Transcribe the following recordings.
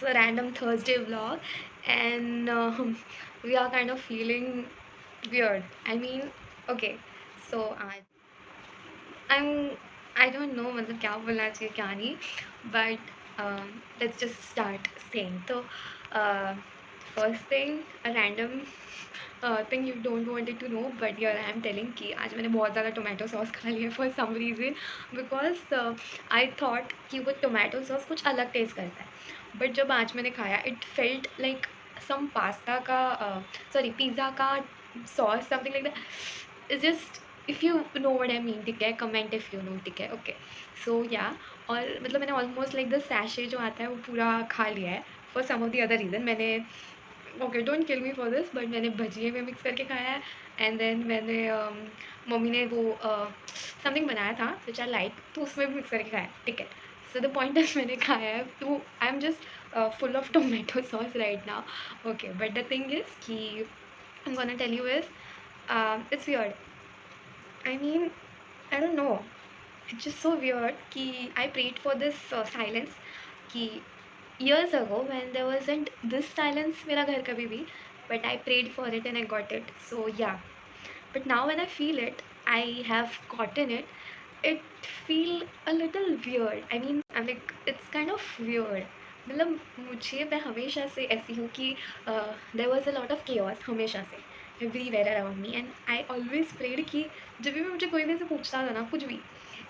a random Thursday vlog, and we are kind of feeling weird. I mean, okay, so I'm I don't know मतलब क्या बोलना चाहिए क्या नहीं, but let's just start saying. So first thing, a random thing you don't wanted to know, but here I am telling कि आज मैंने बहुत ज़्यादा टोमेटो सॉस खा लिया for some reason, because I thought कि वो टोमेटो सॉस कुछ अलग टेस्ट करता है, but जब आज मैंने खाया it felt like some pasta का sorry पिज़्ज़ा का sauce something like that. It's just if you know what I mean, ठीक है, comment if you know, ठीक है, okay. So yeah, और मतलब मैंने almost like the sachet जो आता है वो पूरा खा लिया है for some of the other reason. मैंने okay don't kill me for this, but मैंने भजिए में मिक्स करके खाया है, एंड देन मैंने मम्मी ने वो समथिंग बनाया था विच आई लाइक, तो उसमें भी मिक्स करके खाया, ठीक है. सो द पॉइंट इज मैंने खाया है, तो I am just full of tomato sauce right now, okay. But the thing is कि I am gonna tell you is it's weird. I mean, I don't know. It's just so weird कि I prayed for this silence कि years ago when there wasn't this silence मेरा घर कभी भी, but I prayed for it and I got it. So yeah. But now when I feel it, I have gotten it. It feel a little weird. I mean, I'm like it's kind of weird. मतलब मुझे मैं हमेशा से ऐसी हूँ कि there was a lot of chaos हमेशा से everywhere around me, and I always prayed कि जब भी मुझे कोई भी ऐसे पूछता था ना कुछ भी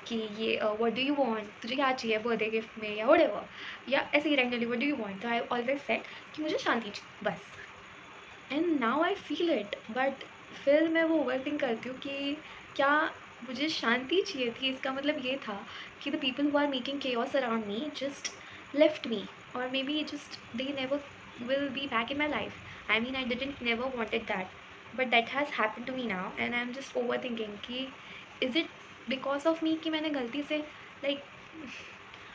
कि ये व्हाट डू यू वांट, तुझे क्या चाहिए बर्थडे गिफ्ट में या व्हाटएवर, या ऐसे ही randomly what do you want, तो आई ऑलवेज सेड कि मुझे शांति चाहिए बस. And now I feel it, but फिर मैं वो ओवर थिंक करती हूँ कि क्या मुझे शांति चाहिए थी, इसका मतलब ये था कि the people who are making chaos around me just left me, और may be just they never will be back in my life. I mean, I didn't never wanted that, but that has happened to me now, and I'm just overthinking कि is it because of me कि मैंने गलती से like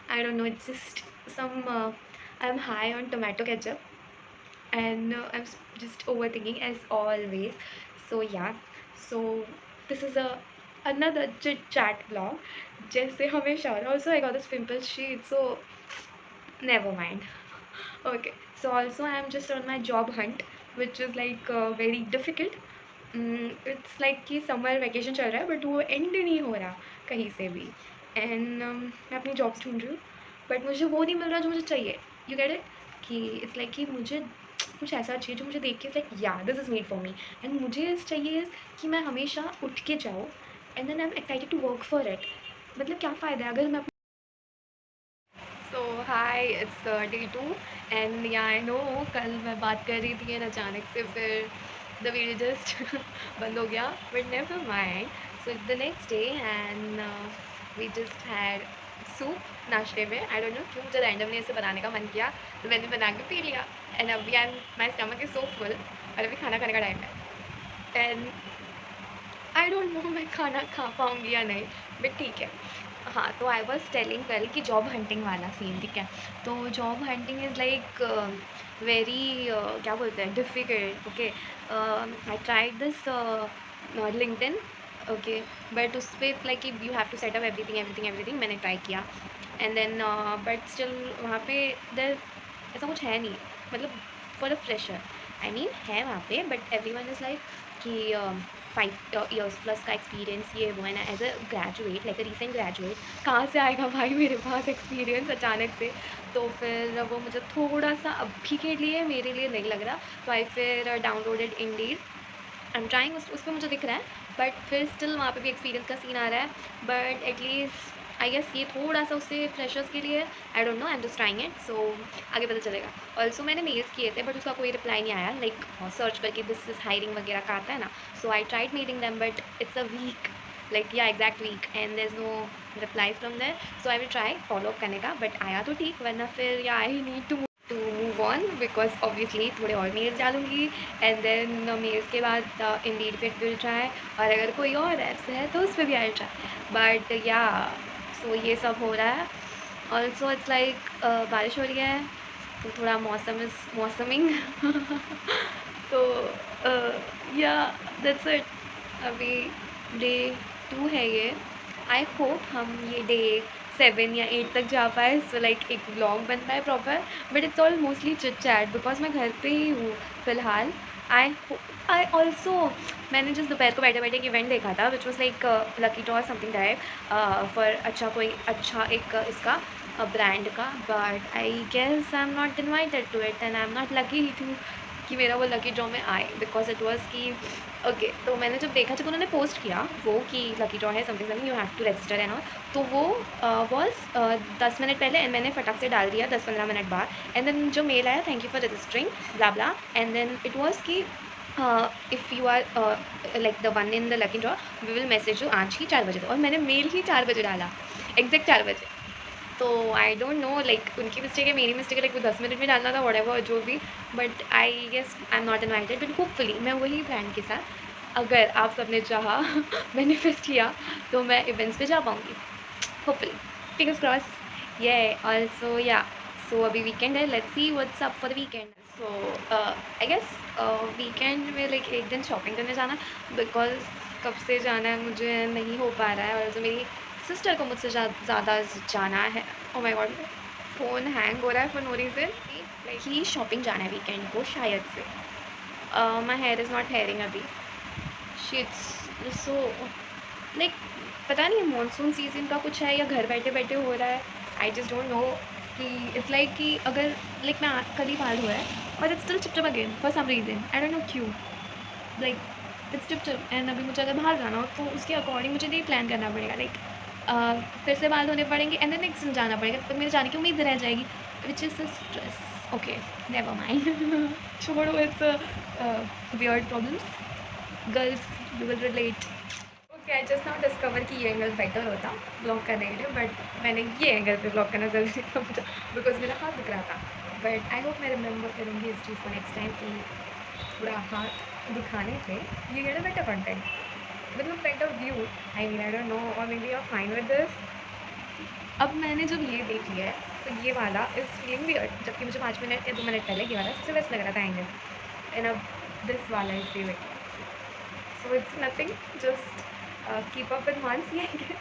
I don't know, it's just some I'm high on tomato ketchup, and just overthinking as always. So yeah, so this is a another chit chat vlog जैसे हमेशा. Also I got this pimple sheet, so never mind. Okay, so also I am just on my job hunt, which is like very difficult. It's like कि summer vacation चल रहा है but वो and नहीं हो रहा कहीं से भी, एंड मैं अपनी जॉब्स ढूंढ रही हूँ, बट मुझे वो नहीं मिल रहा जो मुझे चाहिए. यू गेट इट कि इट्स लाइक कि मुझे कुछ ऐसा चाहिए जो मुझे देख के लाइक या this is made for me, and मुझे इस चाहिए इस कि मैं हमेशा उठ के जाऊँ, and then I am excited to work for it. मतलब क्या फ़ायदा है अगर मैं. So hi, it's day 2, and yeah I no कल मैं बात कर रही थी एंड अचानक से फिर द वीडियो जस्ट बंद हो गया, but never mind. So it's the next day and we just had soup नाश्ते में. आई डोंट नो क्यों मुझे रैंडमली ऐसे बनाने का मन किया, तो मैंने बना के पी लिया, एंड अभी I am my stomach is so full, और अभी खाना खाने का टाइम है, एंड आई डोंट नो मैं खाना खा पाऊँगी या नहीं, बट ठीक है. हाँ, तो आई वॉज टेलिंग कल कि जॉब हंटिंग वाला सीन, ठीक है. तो job hunting is like very क्या बोलते हैं difficult. Okay, I tried this LinkedIn, okay, but उस पर like you have to set up everything everything everything. मैंने ट्राई किया, एंड देन बट स्टिल वहाँ पे देर ऐसा कुछ है नहीं, मतलब for a fresher. I mean है वहाँ पे, but everyone is like कि 5 years प्लस का एक्सपीरियंस ये वो है ना. As a graduate like a recent graduate कहाँ से आएगा भाई मेरे पास एक्सपीरियंस अचानक से. तो फिर वो मुझे थोड़ा सा अभी के लिए मेरे लिए नहीं लग रहा, तो आई फिर downloaded Indeed. I am trying, उस पर मुझे दिख रहा है, बट फिर स्टिल वहाँ पे भी एक्सपीरियंस का सीन आ रहा है, बट एटलीस्ट आई गेस ये थोड़ा सा उससे फ्रेशर्स के लिए. I don't know, I am just trying it, so आगे पता चलेगा. ऑल्सो मैंने मेल्स किए थे बट उसका कोई रिप्लाई नहीं आया, लाइक सर्च करके दिस इज हायरिंग वगैरह का आता है ना. So I tried mailing them, but it's a week, like yeah exact week, and there is no reply from there. So I will try follow up करने का, but आया तो ठीक, वरना फिर yeah I need to move on, because obviously थोड़े और mails डालूंगी, एंड देन मेल्स के बाद इंडीड पे विल ट्राई, और अगर कोई और ऐप्स है तो उस पर भी आई ट्राई. बट या सो ये सब हो रहा है. ऑल्सो इट्स लाइक बारिश हो रही है, तो थोड़ा मौसम इज़ मौसमिंग तो या दैट्स इट. अभी डे 2 है ये. आई होप हम ये डे 7 या 8 तक जा पाए, सो लाइक एक व्लॉग बन पाए proper, but it's all mostly chit chat because मैं घर पे ही हूँ फ़िलहाल। आई आई ऑल्सो मैंने जिस दोपहर को बैठे बैठे एक इवेंट देखा था which was like lucky draw something type for अच्छा कोई अच्छा एक इसका ब्रांड का, but I guess I am not invited to it and I am not lucky to कि मेरा वो लकी ड्रॉ में आए बिकॉज इट वॉज कि ओके। तो मैंने जब देखा, जब उन्होंने पोस्ट किया वो कि लकी ड्रॉ है something something you have to register and all, तो वो वॉज 10 मिनट पहले एंड मैंने फटाक से डाल दिया 10-15 मिनट बाद, एंड देन जो मेल आया thank you for registering blah blah, and then it was कि if you are like the one in the lucky draw we will message you आज ही 4 बजे को, और मैंने मेल ही 4 बजे डाला, एग्जैक्ट 4 बजे। तो आई डोंट नो लाइक उनकी मिस्टेक है मेरी मिस्टेक है, लाइक वो 10 मिनट में डालना था व्हाटएवर जो भी, but I guess I am not invited, but hopefully मैं वही प्लान के साथ अगर आप सबने चाहा मैनिफेस्ट किया तो मैं इवेंट्स पे जा पाऊँगी होपफुली, फिंगर्स क्रॉस। ये ऑल्सो या सो अभी वीकेंड है, let's see what's up for the weekend. So I guess weekend में लाइक एक दिन शॉपिंग करने जाना, बिकॉज कब से जाना है मुझे नहीं हो पा रहा है, और जो मेरी सिस्टर को मुझसे ज़्यादा जाना है। Oh my god phone hang हो रहा है फॉर नो रीज़न। लाइक ही शॉपिंग जाना है वीकेंड को शायद से। My hair is not hearing अभी, शिट्स सो लाइक पता नहीं मानसून सीजन का कुछ है या घर बैठे बैठे हो रहा है, आई जस्ट डोंट नो कि इट्स लाइक कि अगर लाइक मैं कल ही बाल हुआ है और इट्स स्टिल चिपचिप again for some reason, I don't know क्यों, लाइक इट्स चिपचिप। एंड अभी मुझे अगर बाहर जाना हो तो उसके अकॉर्डिंग मुझे नहीं प्लान करना पड़ेगा, लाइक फिर से बाल धोने पड़ेंगे एंड देन नेक्स्ट दिन जाना पड़ेगा, तो मेरे जाने की उम्मीद रह जाएगी which is stress. Okay never mind छोड़ो, it's weird problems, girls you will relate. Okay I just now discover कि ये एंगल बेटर होता ब्लॉग करने के लिए, बट मैंने ये एंगल पे ब्लॉग करना ज़रूरी समझा बिकॉज मेरा हाथ दिख रहा था, बट आई होप मैं रिमेंबर करूँगी इस चीज़ को नेक्स्ट टाइम कि पूरा हाथ दिखाने से ये गेट अ बेटर कंटेंट मतलब point of view. I mean I don't know और may be you are fine with this. अब मैंने जब ये देख लिया है तो ये वाला इज फीलिंग वियर्ड, जबकि मुझे 5 मिनट या 2 मिनट पहले ये वाला सबसे बेस्ट लग रहा था एंगल, एंड अब दिस वाला is feeling, so it's nothing, just keep up with Mansi I guess.